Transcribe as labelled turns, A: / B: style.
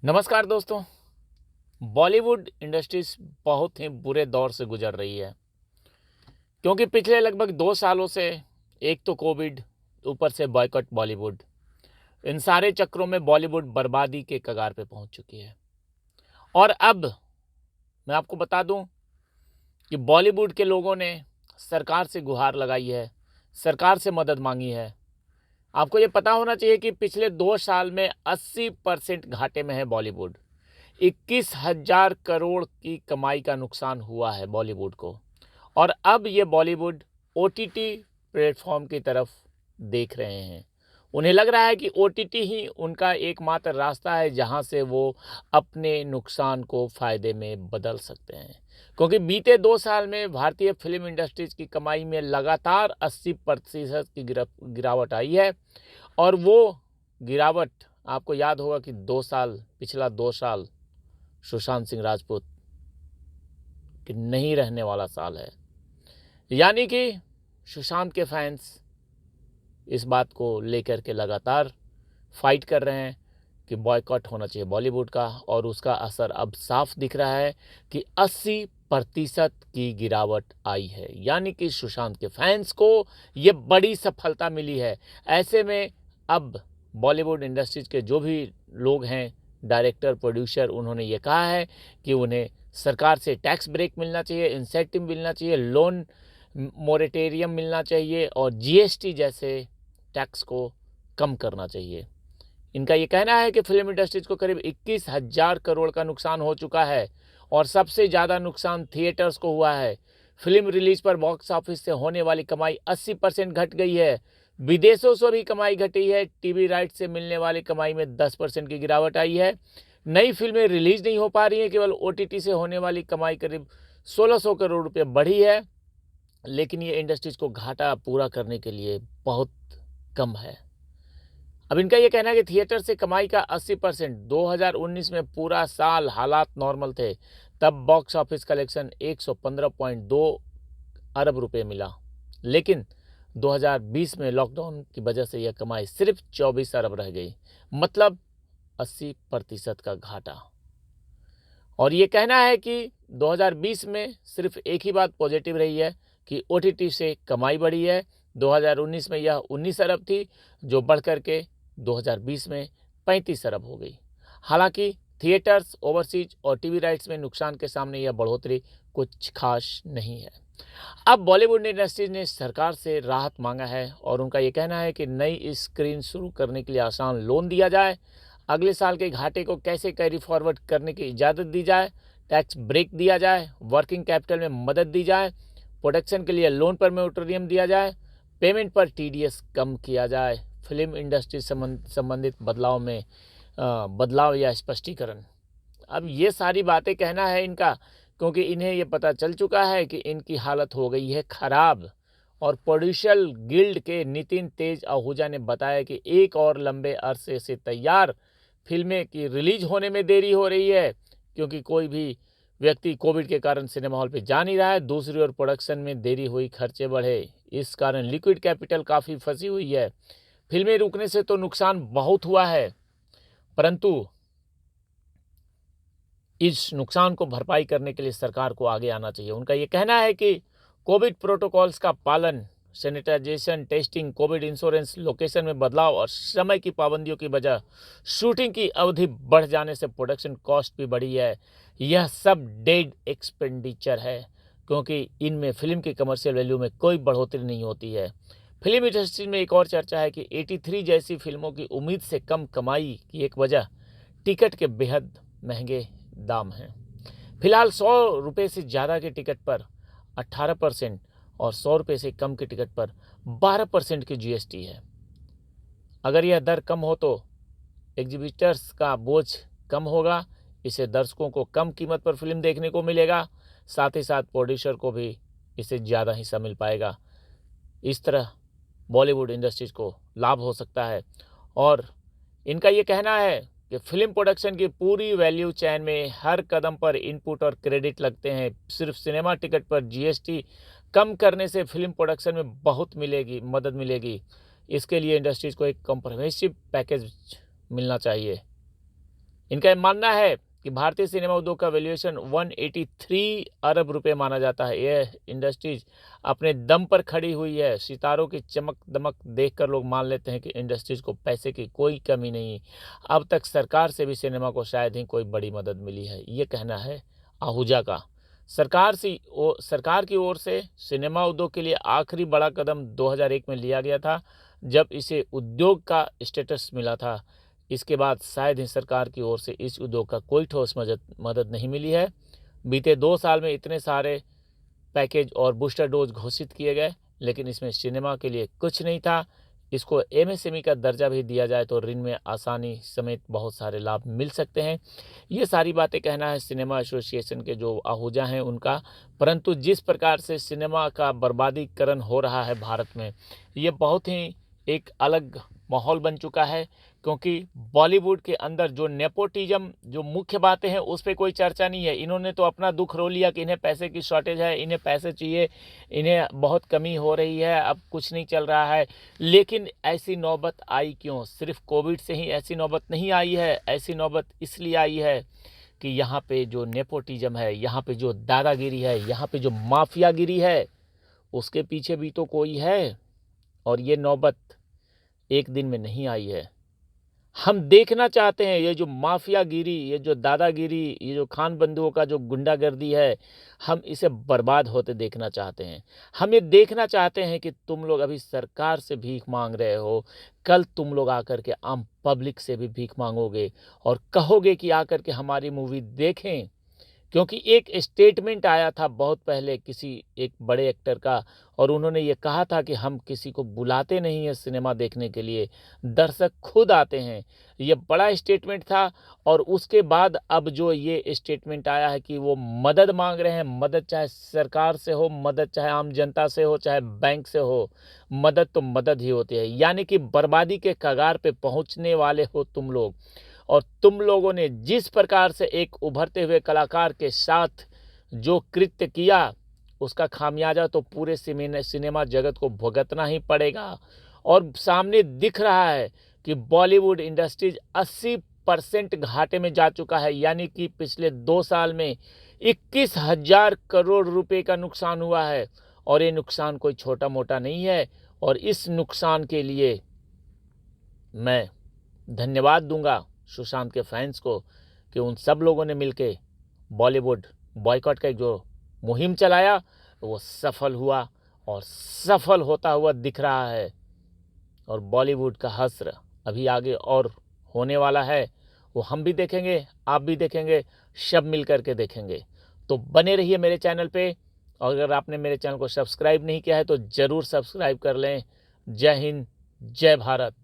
A: नमस्कार दोस्तों। बॉलीवुड इंडस्ट्रीज बहुत ही बुरे दौर से गुजर रही है क्योंकि पिछले लगभग 2 सालों से एक तो कोविड, ऊपर से बॉयकॉट बॉलीवुड, इन सारे चक्रों में बॉलीवुड बर्बादी के कगार पे पहुंच चुकी है। और अब मैं आपको बता दूं कि बॉलीवुड के लोगों ने सरकार से गुहार लगाई है, सरकार से मदद मांगी है। आपको ये पता होना चाहिए कि पिछले 2 साल में 80% घाटे में है बॉलीवुड। 21,000 करोड़ की कमाई का नुकसान हुआ है बॉलीवुड को। और अब ये बॉलीवुड ओटीटी प्लेटफॉर्म की तरफ देख रहे हैं। उन्हें लग रहा है कि ओटीटी ही उनका एकमात्र रास्ता है जहां से वो अपने नुकसान को फायदे में बदल सकते हैं। क्योंकि बीते 2 साल में भारतीय फिल्म इंडस्ट्रीज की कमाई में लगातार 80% की गिरावट आई है। और वो गिरावट, आपको याद होगा कि पिछला 2 साल सुशांत सिंह राजपूत कि नहीं रहने वाला साल है। यानी कि सुशांत के फैंस इस बात को लेकर के लगातार फाइट कर रहे हैं कि बॉयकॉट होना चाहिए बॉलीवुड का। और उसका असर अब साफ दिख रहा है कि 80% की गिरावट आई है। यानी कि सुशांत के फैंस को ये बड़ी सफलता मिली है। ऐसे में अब बॉलीवुड इंडस्ट्रीज के जो भी लोग हैं, डायरेक्टर, प्रोड्यूसर, उन्होंने ये कहा है कि उन्हें सरकार से टैक्स ब्रेक मिलना चाहिए, इंसेंटिव मिलना चाहिए, लोन मोरेटेरियम मिलना चाहिए और जीएसटी जैसे टैक्स को कम करना चाहिए। इनका ये कहना है कि फिल्म इंडस्ट्रीज को करीब 21,000 करोड़ का नुकसान हो चुका है और सबसे ज़्यादा नुकसान थिएटर्स को हुआ है। फिल्म रिलीज पर बॉक्स ऑफिस से होने वाली कमाई 80% घट गई है। विदेशों से भी कमाई घटी है। टीवी राइट से मिलने वाली कमाई में 10% की गिरावट आई है। नई फिल्में रिलीज नहीं हो पा रही हैं। केवल ओटीटी से होने वाली कमाई करीब 1,600 करोड़ रुपये बढ़ी है। लेकिन ये इंडस्ट्रीज को घाटा पूरा करने के लिए बहुत कम है। अब इनका ये कहना है कि थिएटर से कमाई का 80%, 2019 में पूरा साल हालात नॉर्मल थे, तब बॉक्स ऑफिस कलेक्शन 115.2 अरब रुपए मिला। लेकिन 2020 में लॉकडाउन की वजह से यह कमाई सिर्फ 24 अरब रह गई, मतलब 80% का घाटा। और ये कहना है कि 2020 में सिर्फ एक ही बात पॉजिटिव रही है कि ओटीटी से कमाई बढ़ी है। 2019 में यह 19 अरब थी, जो बढ़ कर के 2020 में 35 अरब हो गई। हालांकि थिएटर्स, ओवरसीज और टीवी राइट्स में नुकसान के सामने यह बढ़ोतरी कुछ खास नहीं है। अब बॉलीवुड इंडस्ट्री ने सरकार से राहत मांगा है और उनका ये कहना है कि नई स्क्रीन शुरू करने के लिए आसान लोन दिया जाए, अगले साल के घाटे को कैसे कैरी फॉरवर्ड करने की इजाज़त दी जाए, टैक्स ब्रेक दिया जाए, वर्किंग कैपिटल में मदद दी जाए, प्रोडक्शन के लिए लोन पर मोरेटोरियम दिया जाए, पेमेंट पर टीडीएस कम किया जाए, फिल्म इंडस्ट्री संबंधित बदलाव या स्पष्टीकरण। अब ये सारी बातें कहना है इनका, क्योंकि इन्हें ये पता चल चुका है कि इनकी हालत हो गई है खराब। और प्रोड्यूसर गिल्ड के नितिन तेज आहूजा ने बताया कि एक और लंबे अरसे से तैयार फिल्में की रिलीज होने में देरी हो रही है, क्योंकि कोई भी व्यक्ति कोविड के कारण सिनेमा हॉल पे जा नहीं रहा है। दूसरी ओर प्रोडक्शन में देरी हुई, खर्चे बढ़े, इस कारण लिक्विड कैपिटल काफ़ी फंसी हुई है। फिल्में रुकने से तो नुकसान बहुत हुआ है, परंतु इस नुकसान को भरपाई करने के लिए सरकार को आगे आना चाहिए। उनका ये कहना है कि कोविड प्रोटोकॉल्स का पालन, sanitisation, testing, Covid insurance, location में बदलाव और समय की पाबंदियों की वजह शूटिंग की अवधि बढ़ जाने से प्रोडक्शन कॉस्ट भी बढ़ी है। यह सब डेड एक्सपेंडिचर है, क्योंकि इनमें फिल्म की कमर्शियल वैल्यू में कोई बढ़ोतरी नहीं होती है। फिल्म इंडस्ट्री में एक और चर्चा है कि 83 जैसी फिल्मों की उम्मीद से कम कमाई की एक वजह टिकट के बेहद महंगे दाम हैं। फिलहाल 100 रुपये से ज़्यादा के टिकट पर 18% और 100 रुपये से कम के टिकट पर 12% की जीएसटी है। अगर यह दर कम हो तो एग्जीबिटर्स का बोझ कम होगा, इससे दर्शकों को कम कीमत पर फिल्म देखने को मिलेगा, साथ ही साथ प्रोड्यूसर को भी इससे ज़्यादा हिस्सा मिल पाएगा। इस तरह बॉलीवुड इंडस्ट्रीज को लाभ हो सकता है। और इनका ये कहना है कि फिल्म प्रोडक्शन की पूरी वैल्यू चेन में हर कदम पर इनपुट और क्रेडिट लगते हैं। सिर्फ सिनेमा टिकट पर जीएसटी कम करने से फिल्म प्रोडक्शन में बहुत मदद मिलेगी। इसके लिए इंडस्ट्रीज को एक कॉम्प्रिहेंसिव पैकेज मिलना चाहिए। इनका मानना है कि भारतीय सिनेमा उद्योग का वैल्यूएशन 183 अरब रुपए माना जाता है। यह इंडस्ट्रीज अपने दम पर खड़ी हुई है। सितारों की चमक दमक देखकर लोग मान लेते हैं कि इंडस्ट्रीज को पैसे की कोई कमी नहीं। अब तक सरकार से भी सिनेमा को शायद ही कोई बड़ी मदद मिली है, ये कहना है आहूजा का। सरकार की ओर से सिनेमा उद्योग के लिए आखिरी बड़ा कदम 2001 में लिया गया था, जब इसे उद्योग का स्टेटस मिला था। इसके बाद शायद ही सरकार की ओर से इस उद्योग का कोई ठोस मदद नहीं मिली है। बीते 2 साल में इतने सारे पैकेज और बूस्टर डोज घोषित किए गए, लेकिन इसमें सिनेमा के लिए कुछ नहीं था। इसको एमएसएमई का दर्जा भी दिया जाए तो ऋण में आसानी समेत बहुत सारे लाभ मिल सकते हैं। ये सारी बातें कहना है सिनेमा एसोसिएशन के जो आहूजा हैं उनका। परंतु जिस प्रकार से सिनेमा का बर्बादीकरण हो रहा है भारत में, ये बहुत ही एक अलग माहौल बन चुका है, क्योंकि बॉलीवुड के अंदर जो नेपोटिज्म जो मुख्य बातें हैं उस पर कोई चर्चा नहीं है। इन्होंने तो अपना दुख रो लिया कि इन्हें पैसे की शॉर्टेज है, इन्हें पैसे चाहिए, इन्हें बहुत कमी हो रही है, अब कुछ नहीं चल रहा है। लेकिन ऐसी नौबत आई क्यों? सिर्फ कोविड से ही ऐसी नौबत नहीं आई है। ऐसी नौबत इसलिए आई है कि यहाँ पे जो नेपोटिज्म है, यहाँ पे जो दादागिरी है, यहाँ पे जो माफियागिरी है, उसके पीछे भी तो कोई है। और ये नौबत एक दिन में नहीं आई है। हम देखना चाहते हैं ये जो माफियागिरी, ये जो दादागिरी, ये जो खान बंधुओं का जो गुंडागर्दी है, हम इसे बर्बाद होते देखना चाहते हैं। हम ये देखना चाहते हैं कि तुम लोग अभी सरकार से भीख मांग रहे हो, कल तुम लोग आकर के आम पब्लिक से भी भीख मांगोगे और कहोगे कि आकर के हमारी मूवी देखें। क्योंकि एक स्टेटमेंट आया था बहुत पहले किसी एक बड़े एक्टर का, और उन्होंने ये कहा था कि हम किसी को बुलाते नहीं हैं सिनेमा देखने के लिए, दर्शक खुद आते हैं। ये बड़ा स्टेटमेंट था। और उसके बाद अब जो ये स्टेटमेंट आया है कि वो मदद मांग रहे हैं, मदद चाहे सरकार से हो, मदद चाहे आम जनता से हो, चाहे बैंक से हो, मदद तो मदद ही होती है। यानी कि बर्बादी के कगार पे पहुंचने वाले हो तुम लोग। और तुम लोगों ने जिस प्रकार से एक उभरते हुए कलाकार के साथ जो कृत्य किया, उसका खामियाजा तो पूरे सिनेमा जगत को भुगतना ही पड़ेगा। और सामने दिख रहा है कि बॉलीवुड इंडस्ट्रीज 80% घाटे में जा चुका है। यानी कि पिछले 2 साल में 21,000 करोड़ रुपए का नुकसान हुआ है। और ये नुकसान कोई छोटा मोटा नहीं है। और इस नुकसान के लिए मैं धन्यवाद दूंगा सुशांत के फैंस को कि उन सब लोगों ने मिलके बॉलीवुड बॉयकॉट का एक जो मुहिम चलाया वो सफल हुआ और सफल होता हुआ दिख रहा है। और बॉलीवुड का हश्र अभी आगे और होने वाला है, वो हम भी देखेंगे, आप भी देखेंगे, सब मिल करके देखेंगे। तो बने रहिए मेरे चैनल पे। और अगर आपने मेरे चैनल को सब्सक्राइब नहीं किया है तो ज़रूर सब्सक्राइब कर लें। जय हिंद, जय भारत।